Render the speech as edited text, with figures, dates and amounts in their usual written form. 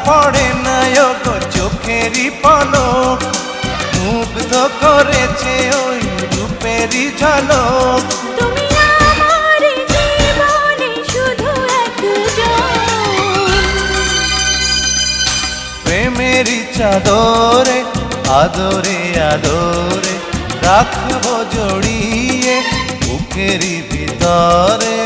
পড়ে না গো চোখেরই পলক, মুগ্ধ করেছে ওই রূপেরই ঝলক। তুমি আমার জীবনে শুধু একজন, প্রেমেরই চাদরে আদরে আদরে রাখবো জড়িয়ে বুকেরই ভিতরে।